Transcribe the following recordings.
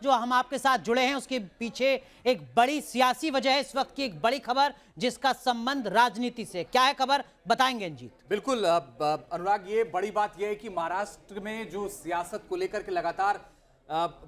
जो हम आपके साथ जुड़े हैं उसके पीछे एक बड़ी सियासी वजह है, इस वक्त की एक बड़ी खबर जिसका संबंध राजनीति से। क्या है खबर, बताएंगे अंजीत। बिल्कुल अनुराग, ये बड़ी बात यह है कि महाराष्ट्र में जो सियासत को लेकर के लगातार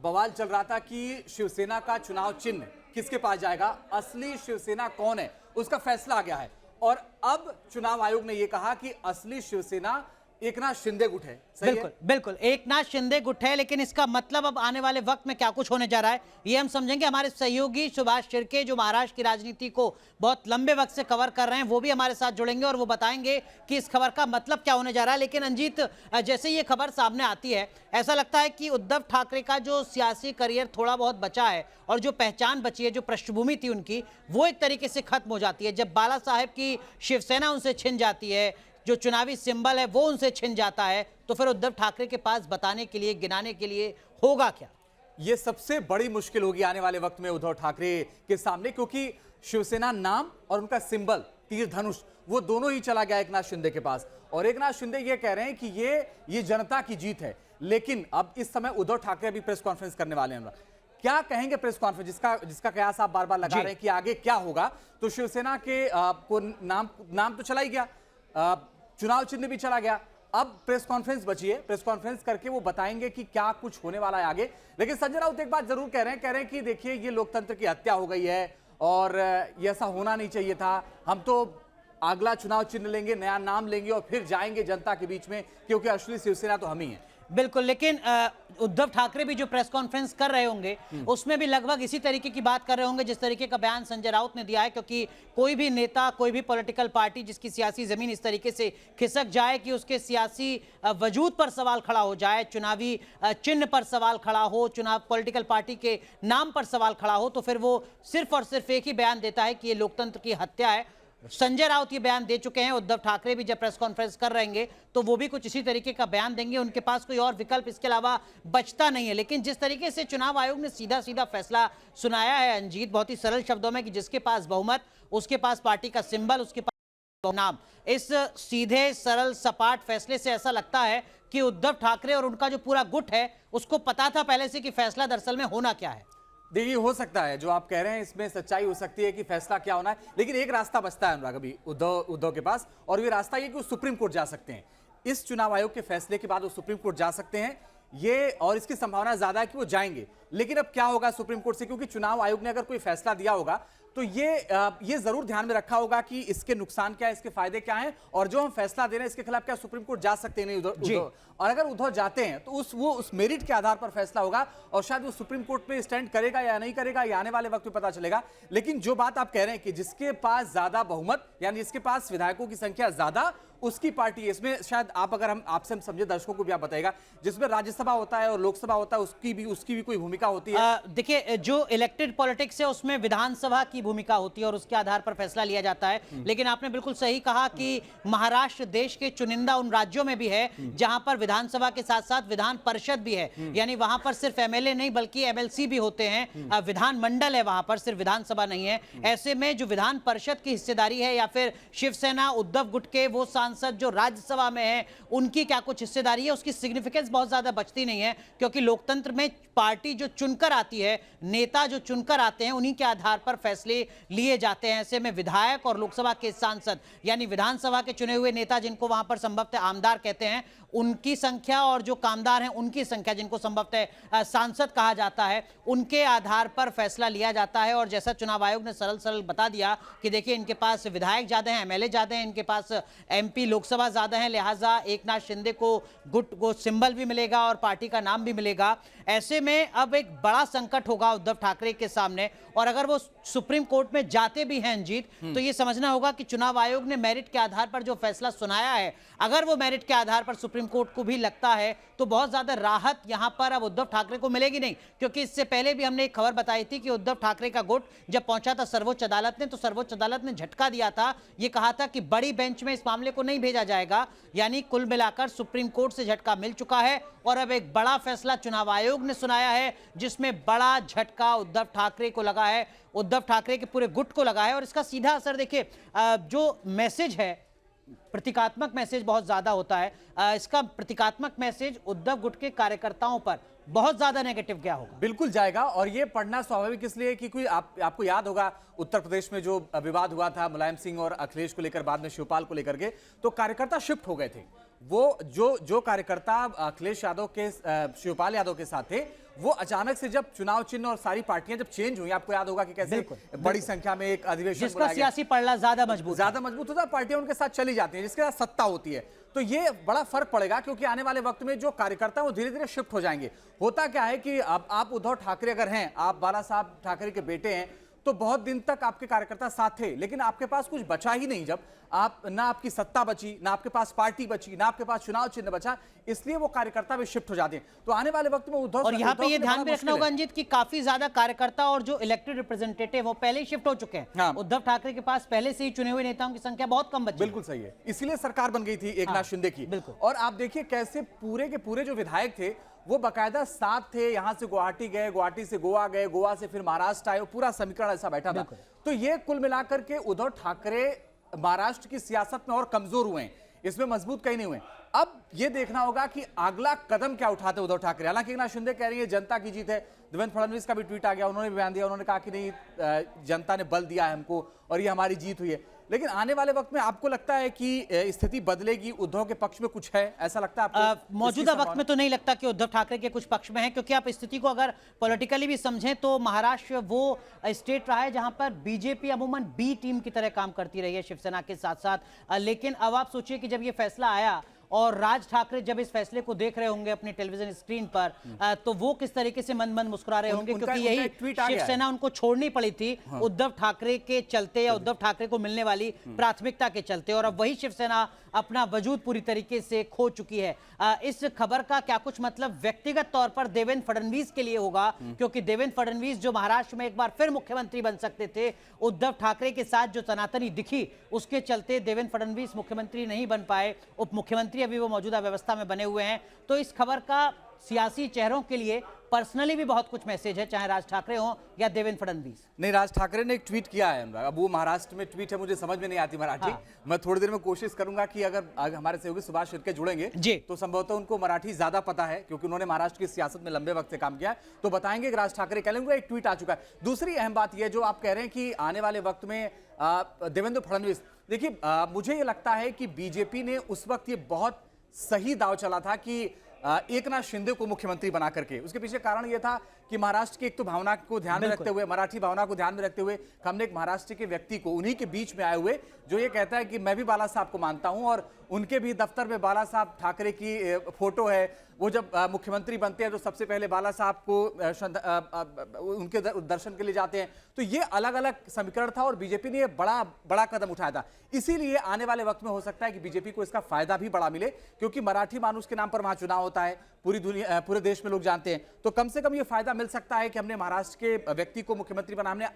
बवाल चल रहा था कि शिवसेना का चुनाव चिन्ह किसके पास जाएगा, असली शिवसेना कौन है, उसका फैसला आ गया है। और अब चुनाव आयोग ने यह कहा कि असली शिवसेना एकनाथ शिंदे गुट है। सही बिल्कुल है? बिल्कुल एकनाथ शिंदे गुट है, लेकिन इसका मतलब अब आने वाले वक्त में क्या कुछ होने जा रहा है ये हम समझेंगे। हमारे सहयोगी सुभाष शिर्के जो महाराष्ट्र की राजनीति को बहुत लंबे वक्त से कवर कर रहे हैं वो भी हमारे साथ जुड़ेंगे और वो बताएंगे कि इस खबर का मतलब क्या होने जा रहा है। लेकिन अंजीत, जैसे ये खबर सामने आती है ऐसा लगता है कि उद्धव ठाकरे का जो सियासी करियर थोड़ा बहुत बचा है और जो पहचान बची है, जो पृष्ठभूमि थी उनकी, वो एक तरीके से खत्म हो जाती है। जब बाला साहेब की शिवसेना उनसे छिन जाती है, जो चुनावी सिंबल है वो उनसे छिन जाता है, तो फिर उद्धव ठाकरे के पास बताने के लिए, गिनाने के लिए होगा क्या? ये सबसे बड़ी मुश्किल होगी आने वाले वक्त में उद्धव ठाकरे के सामने, क्योंकि शिवसेना नाम और उनका सिंबल तीर धनुष वो दोनों ही चला गया एकनाथ शिंदे के पास। और एकनाथ शिंदे ये कह रहे हैं कि ये जनता की जीत है। लेकिन अब इस समय उद्धव ठाकरे भी प्रेस कॉन्फ्रेंस करने वाले हैं। क्या कहेंगे प्रेस कॉन्फ्रेंस, जिसका कयास आप बार बार लगा रहे हैं कि आगे क्या होगा? तो शिवसेना के को नाम तो चला ही गया, चुनाव चिन्ह भी चला गया, अब प्रेस कॉन्फ्रेंस बची है। प्रेस कॉन्फ्रेंस करके वो बताएंगे कि क्या कुछ होने वाला है आगे। लेकिन संजय राउत एक बात जरूर कह रहे हैं कि देखिए ये लोकतंत्र की हत्या हो गई है और ये ऐसा होना नहीं चाहिए था। हम तो अगला चुनाव चिन्ह लेंगे, नया नाम लेंगे और फिर जाएंगे जनता के बीच में, क्योंकि असली शिवसेना तो हम ही हैं। बिल्कुल, लेकिन उद्धव ठाकरे भी जो प्रेस कॉन्फ्रेंस कर रहे होंगे उसमें भी लगभग इसी तरीके की बात कर रहे होंगे जिस तरीके का बयान संजय राउत ने दिया है। क्योंकि कोई भी नेता, कोई भी पॉलिटिकल पार्टी जिसकी सियासी जमीन इस तरीके से खिसक जाए कि उसके सियासी वजूद पर सवाल खड़ा हो जाए, चुनावी चिन्ह पर सवाल खड़ा हो, चुनाव पॉलिटिकल पार्टी के नाम पर सवाल खड़ा हो, तो फिर वो सिर्फ और सिर्फ एक ही बयान देता है कि ये लोकतंत्र की हत्या है। संजय राउत ये बयान दे चुके हैं, उद्धव ठाकरे भी जब प्रेस कॉन्फ्रेंस कर रहेंगे तो वो भी कुछ इसी तरीके का बयान देंगे। उनके पास कोई और विकल्प इसके अलावा बचता नहीं है। लेकिन जिस तरीके से चुनाव आयोग ने सीधा सीधा फैसला सुनाया है अंजीत, बहुत ही सरल शब्दों में, कि जिसके पास बहुमत उसके पास पार्टी का सिंबल, उसके पास नाम, इस सीधे सरल सपाट फैसले से ऐसा लगता है कि उद्धव ठाकरे और उनका जो पूरा गुट है उसको पता था पहले से कि फैसला दरअसल में होना क्या है। देखिए, हो सकता है जो आप कह रहे हैं इसमें सच्चाई हो सकती है कि फैसला क्या होना है, लेकिन एक रास्ता बचता है अनुराग अभी उद्धव के पास, और ये रास्ता ये कि वो सुप्रीम कोर्ट जा सकते हैं। इस चुनाव आयोग के फैसले के बाद वो सुप्रीम कोर्ट जा सकते हैं ये, और इसकी संभावना ज्यादा है कि वो जाएंगे। लेकिन अब क्या होगा सुप्रीम कोर्ट से, क्योंकि चुनाव आयोग ने अगर कोई फैसला दिया होगा तो ये जरूर ध्यान में रखा होगा कि इसके नुकसान क्या है, इसके फायदे क्या हैं, और जो हम फैसला दे रहे हैं इसके खिलाफ क्या सुप्रीम कोर्ट जा सकते हैं नहीं उद्धव। और अगर उद्धव जाते हैं तो उस मेरिट के आधार पर फैसला होगा, और शायद वो सुप्रीम कोर्ट में स्टैंड करेगा या नहीं करेगा ये आने वाले वक्त में पता चलेगा। लेकिन जो बात आप कह रहे हैं कि जिसके पास ज्यादा बहुमत, यानी जिसके पास विधायकों की संख्या ज्यादा, उसकी पार्टी है। इसमें शायद हम आपसे समझे, दर्शकों को भी आप बताएगा, जिसमें राज्यसभा होता है और लोकसभा होता है उसकी भी कोई भूमिका होती है। देखिए, जो इलेक्टेड पॉलिटिक्स है उसमें विधानसभा की भूमिका होती है और उसके आधार पर फैसला लिया जाता है। लेकिन आपने बिल्कुल सही कहा कि महाराष्ट्र देश के चुनिंदा उन राज्यों में भी है जहां पर विधानसभा के साथ साथ विधान परिषद भी है, यानी वहां पर सिर्फ एमएलए नहीं बल्कि एमएलसी भी होते हैं, विधान मंडल है वहां पर, सिर्फ विधानसभा नहीं है। ऐसे में जो विधान परिषद की हिस्सेदारी है, या फिर शिवसेना उद्धव गुट के वो सांसद जो राज्यसभा में है उनकी क्या कुछ हिस्सेदारी है, उसकी सिग्निफिकेंस बहुत ज्यादा बचती नहीं है। क्योंकि लोकतंत्र में पार्टी जो चुनकर आती है, नेता जो चुनकर आते हैं, उन्हीं के आधार पर फैसले लिए जाते हैं। ऐसे में विधायक और लोकसभा के सांसद, यानी विधानसभा के चुने हुए नेता जिनको वहां पर संभवतः आमदार कहते हैं, उनकी संख्या, और जो कामदार हैं उनकी संख्या, जिनको संभवतः सांसद कहा जाता है, उनके आधार पर फैसला लिया जाता है। और जैसा चुनाव आयोग ने सरल सरल बता दिया कि देखिए इनके पास विधायक ज्यादा हैं, एमएलए ज्यादा हैं, इनके पास एमपी लोकसभा ज्यादा है, लिहाजा एकनाथ शिंदे को गुट को सिंबल भी मिलेगा और पार्टी का नाम भी मिलेगा। ऐसे में अब एक बड़ा संकट होगा उद्धव ठाकरे के सामने। और अगर वो सुप्रीम कोर्ट में जाते भी हैं जीत, तो ये समझना होगा कि चुनाव आयोग ने मेरिट के आधार पर जो फैसला सुनाया है, अगर वो मेरिट के आधार पर सुप्रीम कोर्ट को भी लगता है तो बहुत ज्यादा राहत यहां पर अब उद्धव ठाकरे को मिलेगी नहीं। क्योंकि इससे पहले भी हमने एक खबर बताई थी कि उद्धव ठाकरे का गुट जब पहुंचा था सर्वोच्च अदालत में, तो सर्वोच्च अदालत ने झटका दिया था, ये कहा था कि बड़ी बेंच में इस मामले को नहीं भेजा जाएगा। यानी कुल मिलाकर सुप्रीम कोर्ट से झटका मिल चुका है और अब एक बड़ा फैसला चुनाव आयोग ने सुनाया है जिसमें बड़ा झटका उद्धव ठाकरे को लगा है, उद्धव ठाकरे के पूरे गुट को लगा है। और इसका सीधा असर देखिए, जो मैसेज है, प्रतीकात्मक मैसेज बहुत ज्यादा होता है। इसका प्रतीकात्मक मैसेज उद्धव गुट के कार्यकर्ताओं पर बहुत ज्यादा नेगेटिव क्या होगा? बिल्कुल जाएगा, और ये पढ़ना स्वाभाविक इसलिए कि कोई आपको याद होगा उत्तर प्रदेश में जो विवाद हुआ था मुलायम सिंह और अखिलेश को लेकर, बाद में शिवपाल को लेकर के, तो कार्यकर्ता शिफ्ट हो गए थे। वो जो कार्यकर्ता अखिलेश यादव के शिवपाल यादव के साथ थे, वो अचानक से जब चुनाव चिन्ह और सारी पार्टियां जब चेंज हुई, आपको याद होगा कि कैसे बड़ी संख्या में एक अधिवेशन जिसका सियासी पड़ला ज्यादा मजबूत होता है, पार्टियां उनके साथ चली जाती हैं, जिसके साथ सत्ता होती है। तो ये बड़ा फर्क पड़ेगा, क्योंकि आने वाले वक्त में जो कार्यकर्ता वो धीरे धीरे शिफ्ट हो जाएंगे। होता क्या है कि अब आप उद्धव ठाकरे अगर हैं, आप बाला साहब ठाकरे के बेटे हैं, तो बहुत दिन तक आपके कार्यकर्ता साथ थे, लेकिन आपके पास कुछ बचा ही नहीं। जब आप ना आपकी सत्ता बची, ना आपके पास पार्टी बची, ना आपके पास चुनाव चिन्ह बचा, इसलिए वो कार्यकर्ता भी शिफ्ट हो जाते हैं। तो आने वाले वक्त में उद्धव, और यहाँ पे ये ध्यान में रखना होगा अंजित कि काफी ज्यादा कार्यकर्ता और जो इलेक्टेड रिप्रेजेंटेटिव वो पहले ही शिफ्ट हो चुके हैं। हाँ। उद्धव ठाकरे के पास पहले से ही चुने हुए नेताओं की संख्या बहुत कम बची। बिल्कुल सही है, इसीलिए सरकार बन गई थी एकनाथ शिंदे की। और आप देखिए कैसे पूरे के पूरे जो विधायक थे वो बकायदा साथ थे, यहां से गुवाहाटी गए, गुवाहाटी से गोवा गए, गोवा से फिर महाराष्ट्र आए, पूरा समीकरण ऐसा बैठा था। तो ये कुल मिलाकर के उद्धव ठाकरे महाराष्ट्र की सियासत में और कमजोर हुए हैं, इसमें मजबूत कहीं नहीं हुए। अब ये देखना होगा कि अगला कदम क्या उठाते उद्धव ठाकरे। हालांकि एकनाथ शिंदे कह रही है जनता की जीत है, देवेंद्र फडणवीस का भी ट्वीट आ गया, उन्होंने भी बयान दिया, उन्होंने कहा कि नहीं, जनता ने बल दिया है हमको और ये हमारी जीत हुई है। लेकिन आने वाले वक्त में आपको लगता है कि स्थिति बदलेगी, उद्धव के पक्ष में कुछ है, ऐसा लगता है आपको? मौजूदा वक्त में तो नहीं लगता कि उद्धव ठाकरे के कुछ पक्ष में है, क्योंकि आप स्थिति को अगर पॉलिटिकली भी समझें तो महाराष्ट्र वो स्टेट रहा है जहां पर बीजेपी अमूमन बी टीम की तरह काम करती रही है शिवसेना के साथ साथ। लेकिन अब आप सोचिए कि जब ये फैसला आया और राज ठाकरे जब इस फैसले को देख रहे होंगे अपनी टेलीविजन स्क्रीन पर, तो वो किस तरीके से मन मन मुस्कुरा रहे होंगे, क्योंकि यही शिवसेना उनको छोड़नी पड़ी थी उद्धव ठाकरे के चलते या उद्धव ठाकरे को मिलने वाली प्राथमिकता के चलते, और अब वही शिवसेना अपना वजूद पूरी तरीके से खो चुकी है। इस खबर का क्या कुछ मतलब व्यक्तिगत तौर पर देवेंद्र फडणवीस के लिए होगा, क्योंकि देवेंद्र फडणवीस जो महाराष्ट्र में एक बार फिर मुख्यमंत्री बन सकते थे, उद्धव ठाकरे के साथ जो तनातनी दिखी उसके चलते देवेंद्र फडणवीस मुख्यमंत्री नहीं बन पाए, उप मुख्यमंत्री अभी वो मौजूदा व्यवस्था में बने हुए हैं। तो इस खबर का सियासी चेहरों के लिए पर्सनली भी बहुत कुछ मैसेज है, चाहे राज ठाकरे हो या देवेंद्र फडणवीस। नहीं, राज ठाकरे ने एक ट्वीट किया है, अब वो महाराष्ट्र में ट्वीट है, मुझे समझ में नहीं आती मराठी। मैं थोड़ी देर में कोशिश करूंगा कि अगर हमारे सहयोगी सुभाष शिर्के जुड़ेंगे तो संभवतः उनको मराठी ज्यादा पता है, क्योंकि उन्होंने महाराष्ट्र की सियासत में लंबे वक्त से काम किया है, तो बताएंगे कि राज ठाकरे कह लेंगे। एक ट्वीट आ चुका है। दूसरी अहम बात यह जो आप कह रहे हैं कि आने वाले वक्त में देवेंद्र फडणवीस, देखिए मुझे ये लगता है कि बीजेपी ने उस वक्त ये बहुत सही दाव चला था कि एकनाथ शिंदे को मुख्यमंत्री बना करके। उसके पीछे कारण यह था कि महाराष्ट्र की एक तो भावना को ध्यान में रखते हुए, मराठी भावना को ध्यान में रखते हुए, हमने एक महाराष्ट्र के व्यक्ति को उन्हीं के बीच में आए हुए जो ये कहता है कि मैं भी बाला साहब को मानता हूं, और उनके भी दफ्तर में बाला साहब ठाकरे की फोटो है। वो जब मुख्यमंत्री बनते हैं तो सबसे पहले बाला साहब को उनके दर्शन के लिए जाते हैं। तो ये अलग अलग समीकरण था और बीजेपी ने बड़ा बड़ा कदम उठाया था। इसीलिए आने वाले वक्त में हो सकता है कि बीजेपी को इसका फायदा भी बड़ा मिले, क्योंकि मराठी मानुष के नाम पर वहां चुनाव होता है, पूरी दुनिया पूरे देश में लोग जानते हैं। तो कम से कम ये फायदा मिल सकता है कि हमने महाराष्ट्र के व्यक्ति को मुख्यमंत्री बनाया, हमने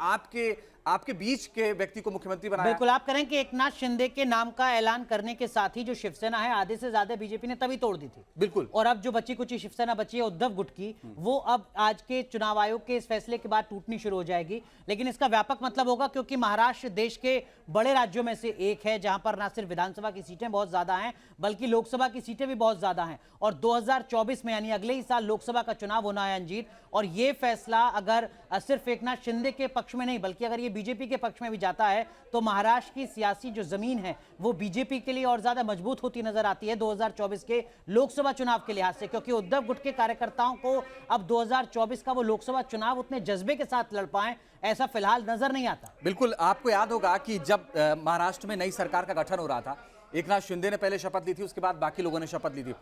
आपके बीच के व्यक्ति को मुख्यमंत्री बनाया। बिल्कुल, आप करें कि एकनाथ शिंदे के नाम का ऐलान करने के साथ ही जो शिवसेना है आधे से ज्यादा बीजेपी ने तभी तोड़ दी थी। बिल्कुल। और अब जो बची कुची शिवसेना बची है उद्धव गुट की, वो अब आज के चुनाव आयोग के इस फैसले के बाद टूटनी शुरू हो जाएगी। लेकिन इसका व्यापक मतलब होगा, क्योंकि महाराष्ट्र देश के बड़े राज्यों में से एक है जहां पर ना सिर्फ विधानसभा की सीटें बहुत ज्यादा हैं, बल्कि लोकसभा की सीटें भी बहुत ज्यादा हैं। और 2024 में यानी अगले ही साल लोकसभा का चुनाव होना है अंजीत, और ये फैसला अगर सिर्फ एकनाथ शिंदे के पक्ष में नहीं बल्कि अगर ये बीजेपी के पक्ष में भी जाता है तो महाराष्ट्र की सियासी जो जमीन है वो बीजेपी के लिए और ज्यादा मजबूत होती नजर आती है 2024 के लोकसभा चुनाव के लिहाज से, क्योंकि उद्धव गुट के कार्यकर्ताओं को अब 2024 का वो लोकसभा चुनाव उतने जज्बे के साथ लड़ पाए ऐसा फिलहाल नजर नहीं आता। बिल्कुल, आपको याद होगा कि जब महाराष्ट्र में नई सरकार का गठन हो रहा था, एकनाथ शिंदे ने पहले शपथ ली थी, उसके बाद बाकी लोगों ने शपथ ली थी।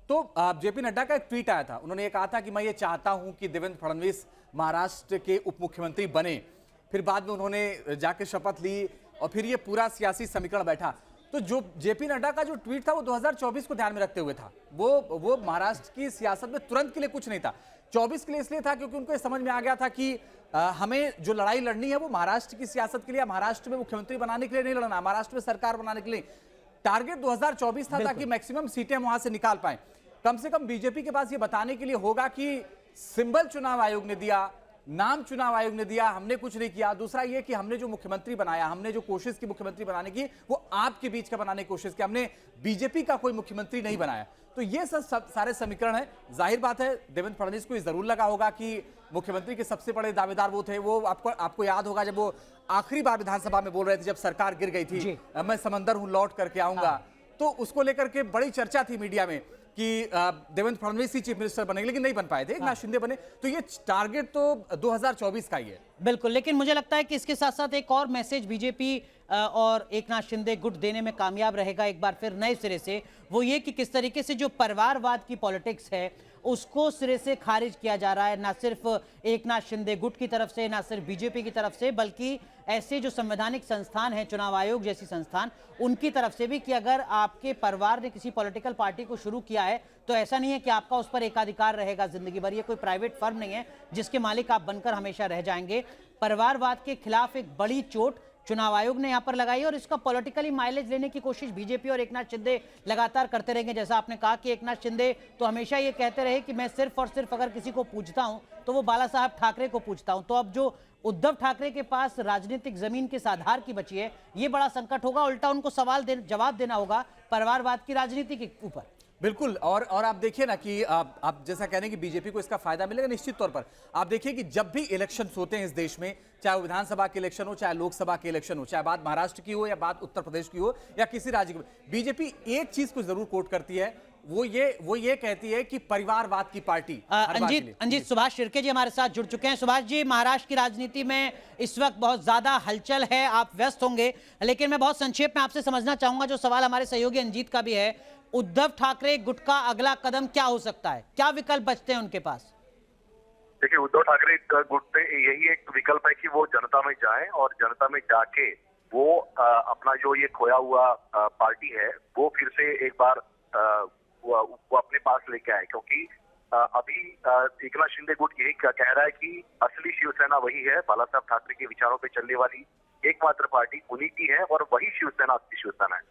तो जेपी नड्डा का एक ट्वीट आया था, उन्होंने ये कहा था कि मैं ये चाहता हूं कि देवेंद्र फडणवीस महाराष्ट्र के उप मुख्यमंत्री बने। फिर बाद में उन्होंने जाके शपथ ली और फिर ये पूरा सियासी समीकरण बैठा। तो जो जेपी नड्डा का जो ट्वीट था वो 2024 को ध्यान में रखते हुए था, वो महाराष्ट्र की सियासत में तुरंत के लिए कुछ नहीं था, 24 के लिए इसलिए था क्योंकि उनको समझ में आ गया था कि हमें जो लड़ाई लड़नी है वो महाराष्ट्र की सियासत के लिए, महाराष्ट्र में मुख्यमंत्री बनाने के लिए नहीं लड़ना, महाराष्ट्र में सरकार बनाने के लिए। टारगेट 2024 था ताकि मैक्सिमम सीटें वहां से निकाल पाए। कम से कम बीजेपी के पास ये बताने के लिए होगा कि सिंबल चुनाव आयोग ने दिया, नाम चुनाव आयोग ने दिया, हमने कुछ नहीं किया। दूसरा ये कि हमने जो मुख्यमंत्री बनाया, हमने जो कोशिश की मुख्यमंत्री बनाने की, वो आपके बीच का बनाने की कोशिश की, हमने बीजेपी का कोई मुख्यमंत्री नहीं बनाया। तो ये सब सारे समीकरण है। जाहिर बात है देवेंद्र फडणवीस को ये जरूर लगा होगा कि मुख्यमंत्री के सबसे बड़े दावेदार वो थे, वो आपको याद होगा जब वो आखिरी बार विधानसभा में बोल रहे थे जब सरकार गिर गई थी, मैं समंदर हूं लौट करके आऊंगा, तो उसको लेकर के बड़ी चर्चा थी मीडिया में कि देवेंद्र फडणवीस ही चीफ मिनिस्टर बनेंगे, लेकिन नहीं बन पाए थे, एकनाथ शिंदे बने। तो ये टारगेट तो 2024 का ही है। बिल्कुल, लेकिन मुझे लगता है कि इसके साथ साथ एक और मैसेज बीजेपी और एकनाथ शिंदे गुट देने में कामयाब रहेगा एक बार फिर नए सिरे से, वो ये कि किस तरीके से जो परिवारवाद की पॉलिटिक्स है उसको सिरे से खारिज किया जा रहा है, ना सिर्फ एकनाथ शिंदे गुट की तरफ से, ना सिर्फ बीजेपी की तरफ से, बल्कि ऐसे जो संवैधानिक संस्थान हैं, चुनाव आयोग जैसी संस्थान, उनकी तरफ से भी कि अगर आपके परिवार ने किसी पॉलिटिकल पार्टी को शुरू किया है तो ऐसा नहीं है कि आपका उस पर एकाधिकार रहेगा जिंदगी भर। ये कोई प्राइवेट फर्म नहीं है जिसके मालिक आप बनकर हमेशा रह जाएंगे। परिवारवाद के खिलाफ एक बड़ी चोट चुनाव आयोग ने यहां पर लगाई और इसका पॉलिटिकली माइलेज लेने की कोशिश बीजेपी और एकनाथ शिंदे लगातार करते रहेंगे। जैसा आपने कहा कि एकनाथ शिंदे तो हमेशा ये कहते रहे कि मैं सिर्फ और सिर्फ अगर किसी को पूछता हूं तो वो बाला साहब ठाकरे को पूछता हूं। तो अब जो उद्धव ठाकरे के पास राजनीतिक जमीन किस आधार की बची है, ये बड़ा संकट होगा। उल्टा उनको जवाब देना होगा परिवारवाद की राजनीति के ऊपर। बिल्कुल, और आप देखिए ना कि आप जैसा कह रहे हैं कि बीजेपी को इसका फायदा मिलेगा, निश्चित तौर पर आप देखिए कि जब भी इलेक्शंस होते हैं इस देश में, चाहे वो विधानसभा के इलेक्शन हो, चाहे लोकसभा के इलेक्शन हो, चाहे बात महाराष्ट्र की हो या बात उत्तर प्रदेश की हो या किसी राज्य की, बीजेपी एक चीज को जरूर कोट करती है, वो ये कहती है कि परिवारवाद की पार्टी। अंजीत सुभाष शिर्के जी हमारे साथ जुड़ चुके हैं। सुभाष जी, महाराष्ट्र की राजनीति में इस वक्त बहुत ज्यादा हलचल है, आप व्यस्त होंगे, लेकिन मैं बहुत संक्षेप में आपसे समझना चाहूंगा, जो सवाल हमारे सहयोगी अंजीत का भी है, उद्धव ठाकरे गुट का अगला कदम क्या हो सकता है, क्या विकल्प बचते हैं उनके पास? देखिए, उद्धव ठाकरे गुट पे यही एक विकल्प है कि वो जनता में जाएं और जनता में जाके वो अपना जो ये खोया हुआ पार्टी है वो फिर से एक बार वो अपने पास लेके आए, क्योंकि अभी एकनाथ शिंदे गुट यही कह रहा है कि असली शिवसेना वही है, बाला साहब ठाकरे के विचारों पे चलने वाली एकमात्र पार्टी उन्हीं की है और वही शिवसेना असली शिवसेना है।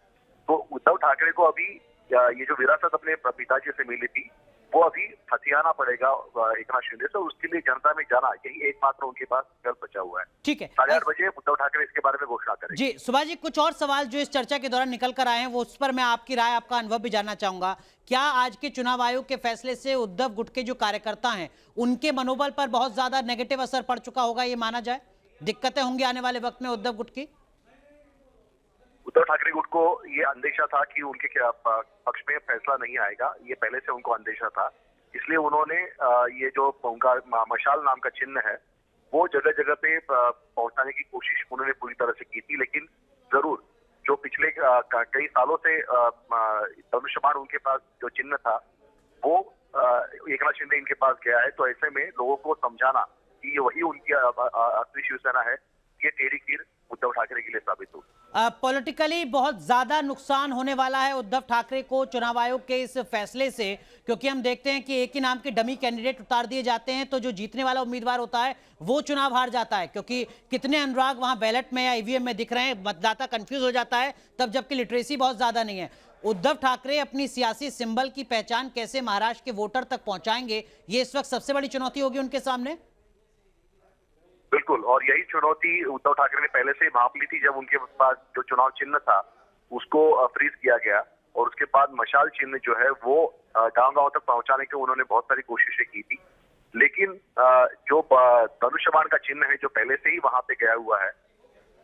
तो उद्धव ठाकरे को अभी ये जो विरासत अपने पिताजी से मिली थी वो अभी हथियाना पड़ेगा एकनाथ शिंदे से, उसके लिए जनता में जाना यही एकमात्र उनके पास विकल्प बचा हुआ है। ठीक है, 8:30 बजे उद्धव ठाकरे इसके बारे में घोषणा करेंगे। जी सुभाष जी, कुछ और सवाल जो इस चर्चा के दौरान निकल कर आए हैं वो उस पर मैं आपकी राय, आपका अनुभव भी जानना चाहूंगा। क्या आज के चुनाव आयोग के फैसले से उद्धव गुट के जो कार्यकर्ता हैं उनके मनोबल पर बहुत ज्यादा नेगेटिव असर पड़ चुका होगा, ये माना जाए? दिक्कतें होंगी आने वाले वक्त में उद्धव गुट की? उद्धव ठाकरे गुट को ये अंदेशा था कि उनके पक्ष में फैसला नहीं आएगा, ये पहले से उनको अंदेशा था, इसलिए उन्होंने ये जो उनका मशाल नाम का चिन्ह है वो जगह जगह पे पहुंचाने की कोशिश उन्होंने पूरी तरह से की थी। लेकिन जरूर जो पिछले कई सालों से धनुष्यबाण उनके पास जो चिन्ह था वो एकनाथ शिंदे इनके पास गया है, तो ऐसे में लोगों को समझाना कि वही उनकी असली शिवसेना है, ये टेढ़ी खीर उद्धव ठाकरे के लिए साबित हो। पॉलिटिकली बहुत ज्यादा नुकसान होने वाला है उद्धव ठाकरे को चुनाव आयोग के इस फैसले से, क्योंकि हम देखते हैं कि एक ही नाम के डमी कैंडिडेट उतार दिए जाते हैं तो जो जीतने वाला उम्मीदवार होता है वो चुनाव हार जाता है, क्योंकि कितने अनुराग वहां बैलेट में या ईवीएम में दिख रहे हैं, मतदाता कंफ्यूज हो जाता है तब, जबकि लिटरेसी बहुत ज्यादा नहीं है। उद्धव ठाकरे अपनी सियासी सिंबल की पहचान कैसे महाराष्ट्र के वोटर तक पहुंचाएंगे, ये इस वक्त सबसे बड़ी चुनौती होगी उनके सामने। बिल्कुल, और यही चुनौती उद्धव ठाकरे ने पहले से भांप ली थी जब उनके पास जो चुनाव चिन्ह था उसको फ्रीज किया गया और उसके बाद मशाल चिन्ह जो है वो गांव-गांव तक पहुंचाने की उन्होंने बहुत सारी कोशिशें की थी। लेकिन जो धनुष्यबाण का चिन्ह है जो पहले से ही वहां पे गया हुआ है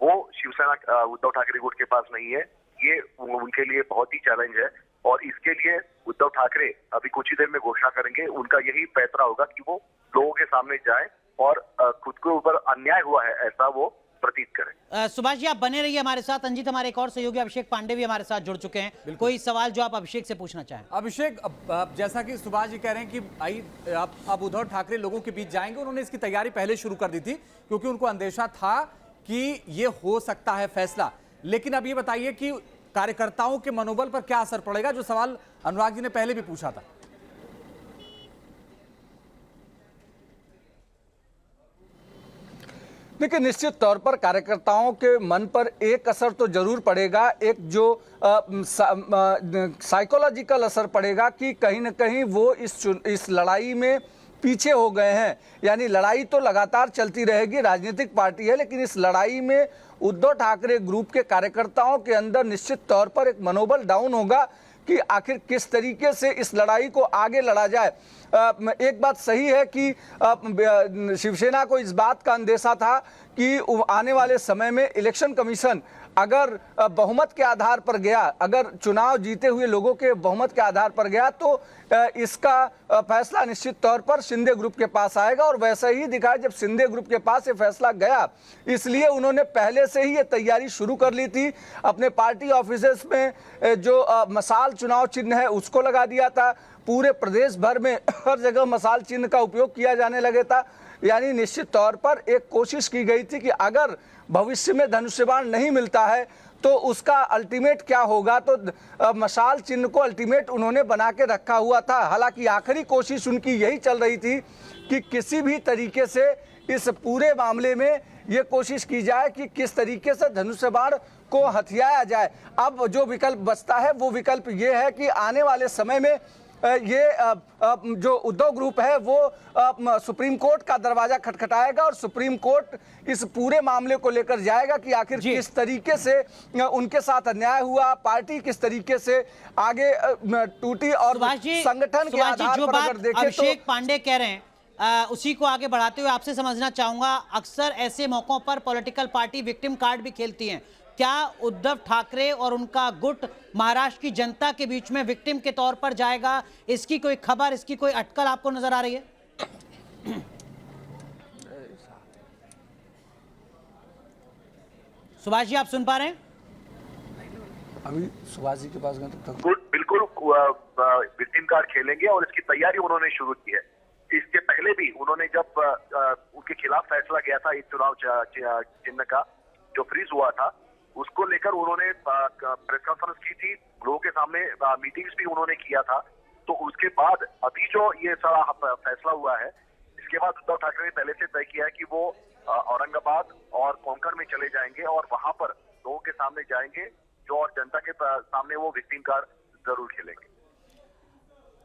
वो शिवसेना उद्धव ठाकरे गुट के पास नहीं है, ये उनके लिए बहुत ही चैलेंज है और इसके लिए उद्धव ठाकरे अभी कुछ ही देर में घोषणा करेंगे। उनका यही पैतरा होगा कि वो लोगों के सामने जाए और खुद के ऊपर अन्याय हुआ है ऐसा वो प्रतीत करें। सुभाष जी, आप बने रहिए हमारे साथ। अंजीत, हमारे एक और सहयोगी अभिषेक पांडे भी हमारे साथ जुड़ चुके हैं, कोई सवाल जो आप अभिषेक से पूछना चाहें? अभिषेक, जैसा कि सुभाष जी कह रहे हैं कि अब उद्धव ठाकरे लोगों के बीच जाएंगे, उन्होंने इसकी तैयारी पहले शुरू कर दी थी क्योंकि उनको अंदेशा था कि ये हो सकता है फैसला। लेकिन अब ये बताइए कि कार्यकर्ताओं के मनोबल पर क्या असर पड़ेगा, जो सवाल अनुराग जी ने पहले भी पूछा था। देखिए, निश्चित तौर पर कार्यकर्ताओं के मन पर एक असर तो जरूर पड़ेगा, एक जो साइकोलॉजिकल असर पड़ेगा कि कहीं ना कहीं वो इस लड़ाई में पीछे हो गए हैं। यानी लड़ाई तो लगातार चलती रहेगी, राजनीतिक पार्टी है, लेकिन इस लड़ाई में उद्धव ठाकरे ग्रुप के कार्यकर्ताओं के अंदर निश्चित तौर पर एक मनोबल डाउन होगा, कि आखिर किस तरीके से इस लड़ाई को आगे लड़ा जाए। एक बात सही है कि शिवसेना को इस बात का अंदेशा था कि आने वाले समय में इलेक्शन कमीशन अगर बहुमत के आधार पर गया, अगर चुनाव जीते हुए लोगों के बहुमत के आधार पर गया तो इसका फैसला निश्चित तौर पर शिंदे ग्रुप के पास आएगा। और वैसा ही दिखा जब शिंदे ग्रुप के पास ये फैसला गया, इसलिए उन्होंने पहले से ही ये तैयारी शुरू कर ली थी। अपने पार्टी ऑफिसेस में जो मशाल चुनाव चिन्ह है उसको लगा दिया था। पूरे प्रदेश भर में हर जगह मशाल चिन्ह का उपयोग किया जाने लगे था। यानी निश्चित तौर पर एक कोशिश की गई थी कि अगर भविष्य में धनुष्य बाण नहीं मिलता है तो उसका अल्टीमेट क्या होगा। तो मशाल चिन्ह को अल्टीमेट उन्होंने बना के रखा हुआ था। हालांकि आखिरी कोशिश उनकी यही चल रही थी कि किसी भी तरीके से इस पूरे मामले में ये कोशिश की जाए कि किस तरीके से धनुष्य बाण को हथियाया जाए। अब जो विकल्प बचता है वो विकल्प ये है कि आने वाले समय में ये जो उद्धव ग्रुप है वो सुप्रीम कोर्ट का दरवाजा खटखटाएगा और सुप्रीम कोर्ट इस पूरे मामले को लेकर जाएगा कि आखिर किस तरीके से उनके साथ अन्याय हुआ, पार्टी किस तरीके से आगे टूटी। और संगठन के आधार पर अगर देखें तो अभिषेक पांडे कह रहे हैं उसी को आगे बढ़ाते हुए आपसे समझना चाहूंगा, अक्सर ऐसे मौकों पर पॉलिटिकल पार्टी विक्टिम कार्ड भी खेलती हैं। क्या उद्धव ठाकरे और उनका गुट महाराष्ट्र की जनता के बीच में विक्टिम के तौर पर जाएगा? इसकी कोई खबर, इसकी कोई अटकल आपको नजर आ रही है? सुभाष जी, आप सुन पा रहे हैं? अभी सुभाष जी के पास गए तो बिल्कुल विक्टिम कार्ड खेलेंगे और इसकी तैयारी उन्होंने शुरू की है। इसके पहले भी उन्होंने जब उनके खिलाफ फैसला किया था इस चुनाव चिन्ह का जो फ्रीज हुआ था, उसको लेकर उन्होंने प्रेस कॉन्फ्रेंस की थी, लोगों के सामने मीटिंग्स भी उन्होंने किया था। तो उसके बाद अभी जो ये सारा फैसला हुआ है, इसके बाद उद्धव ठाकरे ने पहले से तय किया है कि वो औरंगाबाद और कोंकण में चले जाएंगे और वहां पर लोगों के सामने जाएंगे जो और जनता के सामने वो विक्टिम कार्ड जरूर खेलेंगे।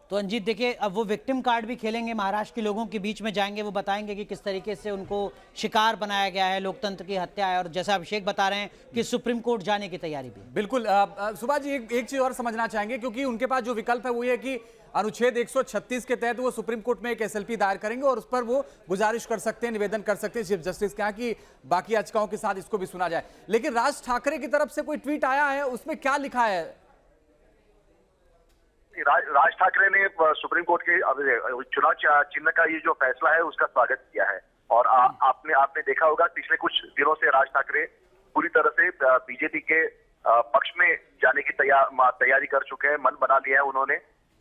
तो अंजीत देखिए, अब वो विक्टिम कार्ड भी खेलेंगे, महाराष्ट्र के लोगों के बीच में जाएंगे, वो बताएंगे कि किस तरीके से उनको शिकार बनाया गया है, लोकतंत्र की हत्या है। और जैसा अभिषेक बता रहे हैं कि सुप्रीम कोर्ट जाने की तैयारी भी। बिल्कुल सुभाष जी, एक चीज और समझना चाहेंगे, क्योंकि उनके पास जो विकल्प है वो ये कि अनुच्छेद 136 के तहत वो सुप्रीम कोर्ट में एक एसएलपी दायर करेंगे और उस पर वो गुजारिश कर सकते हैं, निवेदन कर सकते हैं चीफ जस्टिस के यहाँ कि बाकी याचिकाओं के साथ इसको भी सुना जाए। लेकिन राज ठाकरे की तरफ से कोई ट्वीट आया है, उसमें क्या लिखा है? राज ठाकरे ने सुप्रीम कोर्ट के चुनाव चिन्ह का ये जो फैसला है उसका स्वागत किया है। और आपने देखा होगा पिछले कुछ दिनों से राज ठाकरे पूरी तरह से बीजेपी के पक्ष में जाने की तैयारी कर चुके हैं, मन बना लिया है उन्होंने।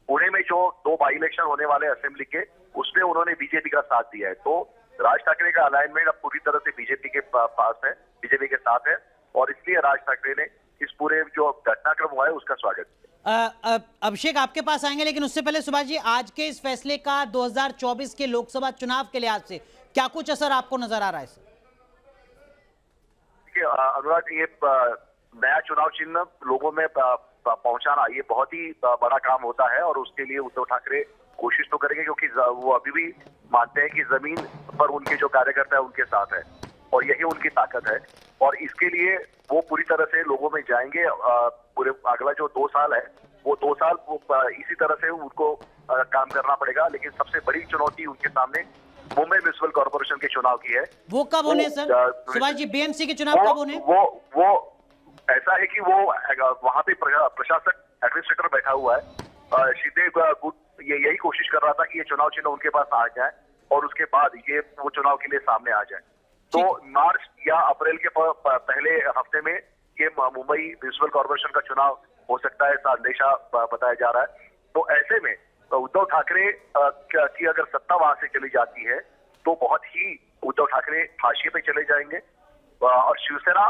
पुणे में जो 2 बाई इलेक्शन होने वाले असेंबली के, उसमें उन्होंने बीजेपी का साथ दिया है। तो राज ठाकरे का अलाइनमेंट अब पूरी तरह से बीजेपी के पास है, बीजेपी के साथ है, और इसलिए राज ठाकरे ने इस पूरे जो घटनाक्रम हुआ है उसका स्वागत किया। अभिषेक आपके पास आएंगे, लेकिन उससे पहले सुभाष जी, आज के इस फैसले का 2024 के लोकसभा चुनाव के लिहाज से क्या कुछ असर आपको नजर आ रहा है? अनुराग, ये नया चुनाव चिन्ह लोगों में पहुंचाना ये बहुत ही बड़ा काम होता है और उसके लिए उद्धव ठाकरे कोशिश तो करेंगे, क्योंकि वो अभी भी मानते हैं कि जमीन पर उनके जो कार्यकर्ता है उनके साथ है और यही उनकी ताकत है। और इसके लिए वो पूरी तरह से लोगों में जाएंगे। पूरे अगला जो 2 साल है वो 2 साल इसी तरह से उनको काम करना पड़ेगा। लेकिन सबसे बड़ी चुनौती उनके सामने मुंबई म्युनिसिपल कॉर्पोरेशन के चुनाव की है। वो कब होने सर? सुभाष जी, बीएमसी के चुनाव कब होने? वो ऐसा है कि वो वहां पे प्रशासक एडमिनिस्ट्रेटर बैठा हुआ है। शिंदे गुट ये यही कोशिश कर रहा था कि ये चुनाव चिन्ह उनके पास आ जाए और उसके बाद ये वो चुनाव के लिए सामने आ जाए। तो मार्च या अप्रैल के पहले हफ्ते में ये मुंबई म्युनिसिपल कॉर्पोरेशन का चुनाव हो सकता है, ऐसा अंदेशा बताया जा रहा है। तो ऐसे में उद्धव ठाकरे की अगर सत्ता वहां से चली जाती है तो बहुत ही उद्धव ठाकरे हाशिए पे चले जाएंगे। और शिवसेना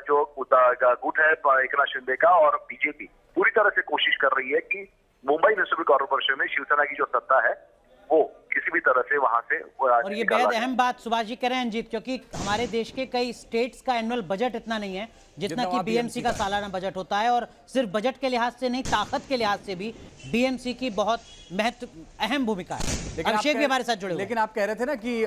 जो गुट है एकनाथ शिंदे का और बीजेपी पूरी तरह से कोशिश कर रही है कि मुंबई म्युनिसिपल कॉर्पोरेशन में शिवसेना की जो सत्ता है वो किसी भी तरह से वहां से और ये निकाला बेहद जाए। अहम बात सुभाष जी कह रहे हैं अंजीत, क्योंकि हमारे देश के कई स्टेट्स का एनुअल बजट इतना नहीं है जितना कि बीएमसी का सालाना बजट होता है, और सिर्फ बजट के लिहाज से नहीं, ताकत के लिहाज से भी बीएमसी की बहुत अहम भूमिका है। अभिषेक भी हमारे साथ जुड़े हुए हैं। लेकिन आप कह रहे थे ना कि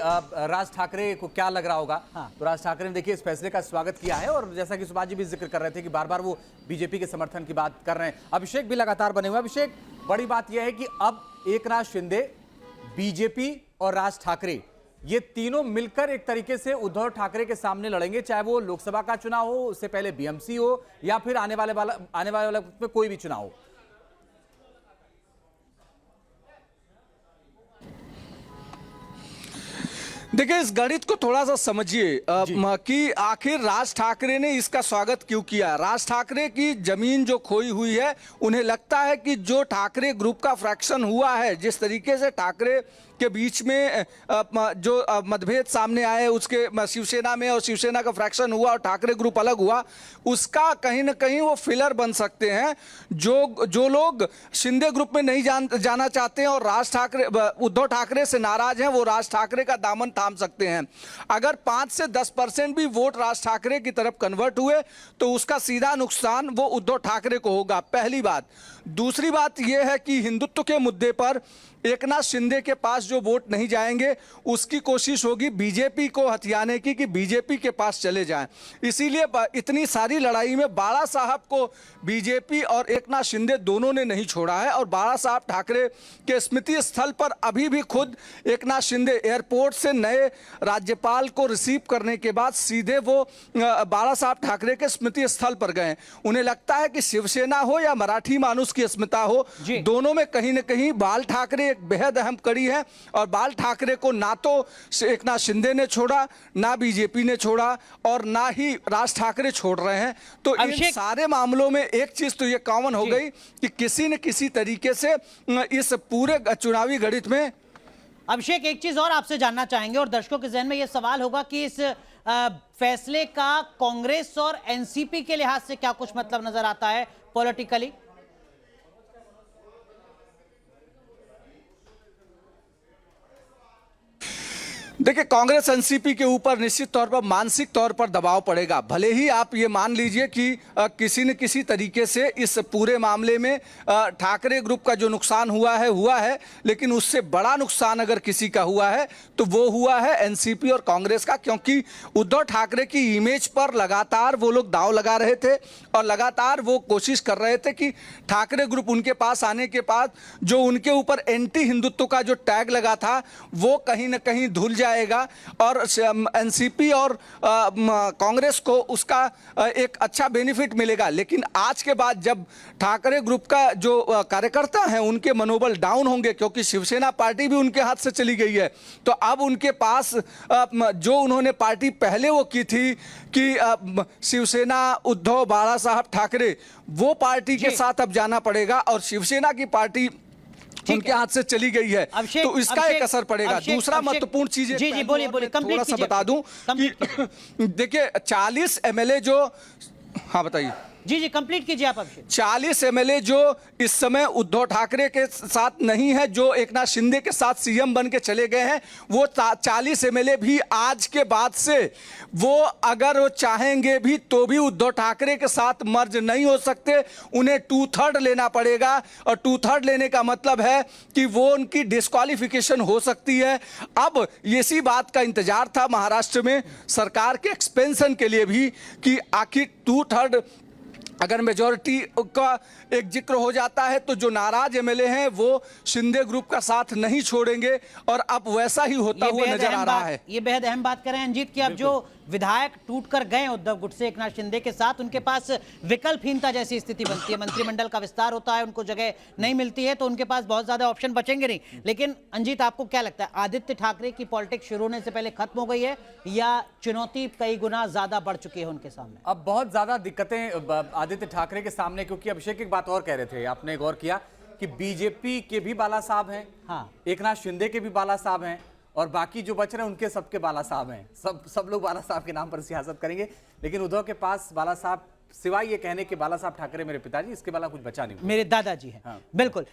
राज ठाकरे को क्या लग रहा होगा। हाँ। तो राज ठाकरे ने देखिए इस फैसले का स्वागत किया है, और जैसा कि सुभाष जी भी जिक्र कर रहे थे कि बार बार वो बीजेपी के समर्थन की बात कर रहे हैं। अभिषेक भी लगातार बने हुए। अभिषेक, बड़ी बात यह है कि अब एकनाथ शिंदे, बीजेपी और राज ठाकरे, ये तीनों मिलकर एक तरीके से उद्धव ठाकरे के सामने लड़ेंगे, चाहे वो लोकसभा का चुनाव हो, उससे पहले बीएमसी हो, या फिर आने वाले वक्त में कोई भी चुनाव हो। देखिए, इस गणित को थोड़ा सा समझिए कि आखिर राज ठाकरे ने इसका स्वागत क्यों किया। राज ठाकरे की जमीन जो खोई हुई है, उन्हें लगता है कि जो ठाकरे ग्रुप का फ्रैक्शन हुआ है, जिस तरीके से ठाकरे के बीच में जो मतभेद सामने आए, उसके शिवसेना में और शिवसेना का फ्रैक्शन हुआ और ठाकरे ग्रुप अलग हुआ, उसका कहीं ना कहीं वो फिलर बन सकते हैं। जो लोग शिंदे ग्रुप में नहीं जाना चाहते हैं और राज ठाकरे, उद्धव ठाकरे से नाराज हैं, वो राज ठाकरे का दामन थाम सकते हैं। अगर 5 से 10% भी वोट राज ठाकरे की तरफ कन्वर्ट हुए तो उसका सीधा नुकसान वो उद्धव ठाकरे को होगा, पहली बात। दूसरी बात यह है कि हिंदुत्व के मुद्दे पर एकनाथ शिंदे के पास जो वोट नहीं जाएंगे, उसकी कोशिश होगी बीजेपी को हथियाने की, कि बीजेपी के पास चले जाएं। इसीलिए इतनी सारी लड़ाई में बाला साहब को बीजेपी और एकनाथ शिंदे दोनों ने नहीं छोड़ा है, और बाला साहब ठाकरे के स्मृति स्थल पर अभी भी खुद एकनाथ शिंदे एयरपोर्ट से नए राज्यपाल को रिसीव करने के बाद सीधे वो बाला साहब ठाकरे के स्मृति स्थल पर गए। उन्हें लगता है कि शिवसेना हो या मराठी मानुस की अस्मिता हो, दोनों में कहीं ना कहीं बाल ठाकरे एक बेहद अहम कड़ी है, और बाल ठाकरे को ना तो एकनाथ शिंदे ने छोड़ा, ना बीजेपी ने छोड़ा, और ना ही राज ठाकरे छोड़ रहे हैं। तो इन सारे मामलों में एक चीज तो ये कॉमन हो गई कि किसी न किसी तरीके से इस पूरे चुनावी गणित में। अभिषेक, एक चीज और आपसे जानना चाहेंगे, और दर्शकों के जहन में यह सवाल होगा कि इस फैसले का कांग्रेस और एनसीपी के लिहाज से क्या कुछ मतलब नजर आता है पॉलिटिकली। देखिए, कांग्रेस एनसीपी के ऊपर निश्चित तौर पर मानसिक तौर पर दबाव पड़ेगा। भले ही आप ये मान लीजिए कि किसी न किसी तरीके से इस पूरे मामले में ठाकरे ग्रुप का जो नुकसान हुआ है, लेकिन उससे बड़ा नुकसान अगर किसी का हुआ है तो वो हुआ है एनसीपी और कांग्रेस का, क्योंकि उद्धव ठाकरे की इमेज पर लगातार वो लोग दांव लगा रहे थे, और लगातार वो कोशिश कर रहे थे कि ठाकरे ग्रुप उनके पास आने के बाद जो उनके ऊपर एंटी हिंदुत्व का जो टैग लगा था, वो कहीं ना कहीं धुल जाएगा, और एनसीपी और कांग्रेस को उसका एक अच्छा बेनिफिट मिलेगा। लेकिन आज के बाद जब ठाकरे ग्रुप का जो कार्यकर्ता हैं, उनके मनोबल डाउन होंगे, क्योंकि शिवसेना पार्टी भी उनके हाथ से चली गई है, तो अब उनके पास जो उन्होंने पार्टी पहले वो की थी कि शिवसेना उद्धव बाला साहब ठाकरे, वो पार्टी के साथ अब जाना पड़ेगा, और शिवसेना की पार्टी उनके हाथ से चली गई है, तो इसका एक असर पड़ेगा। दूसरा महत्वपूर्ण चीज जी बोलिए थोड़ा सा बता दूं कि देखिए 40 एमएलए जो, हाँ बताइए। जी कंप्लीट कीजिए आप। 40 एमएलए जो इस समय उद्धव ठाकरे के साथ नहीं है, जो एकनाथ शिंदे के साथ सीएम बन के चले गए हैं, वो 40 एमएलए भी आज के बाद से वो अगर वो चाहेंगे भी तो भी उद्धव ठाकरे के साथ मर्ज नहीं हो सकते। उन्हें 2/3 लेना पड़ेगा, और 2/3 लेने का मतलब है कि वो उनकी डिस्क्वालिफिकेशन हो सकती है। अब इसी बात का इंतजार था महाराष्ट्र में सरकार के एक्सपेंशन के लिए भी, कि आखिर 2/3 अगर मेजॉरिटी का एक जिक्र हो जाता है तो जो नाराज एमएलए हैं वो शिंदे ग्रुप का साथ नहीं छोड़ेंगे, और अब वैसा ही होता हुआ नजर आ रहा है। ये बेहद अहम बात करें अंजीत, कि अब जो विधायक टूट कर गए उद्धव गुट से एकनाथ शिंदे के साथ, उनके पास विकल्पहीनता जैसी स्थिति बनती है। मंत्रिमंडल का विस्तार होता है, उनको जगह नहीं मिलती है, तो उनके पास बहुत ज्यादा ऑप्शन बचेंगे नहीं। लेकिन अंजीत, आपको क्या लगता है, आदित्य ठाकरे की पॉलिटिक्स शुरू होने से पहले खत्म हो गई है, या चुनौती कई गुना ज्यादा बढ़ चुकी है उनके सामने? अब बहुत ज्यादा दिक्कतें आदित्य ठाकरे के सामने, क्योंकि अभिषेक एक बात और कह रहे थे, आपने गौर किया कि बीजेपी के भी बाला साहब हैं, हाँ, एकनाथ शिंदे के भी बाला साहब हैं, और बाकी जो बच रहे हैं उनके सबके बाला साहब हैं। सब लोग बाला साहब के नाम पर सियासत करेंगे, लेकिन उद्धव के पास बाला साहब सिवाय ये कहने के बाला साहब ठाकरे मेरे पिताजी, इसके बाला कुछ बचा नहीं, मेरे दादाजी हैं। हाँ। बिल्कुल।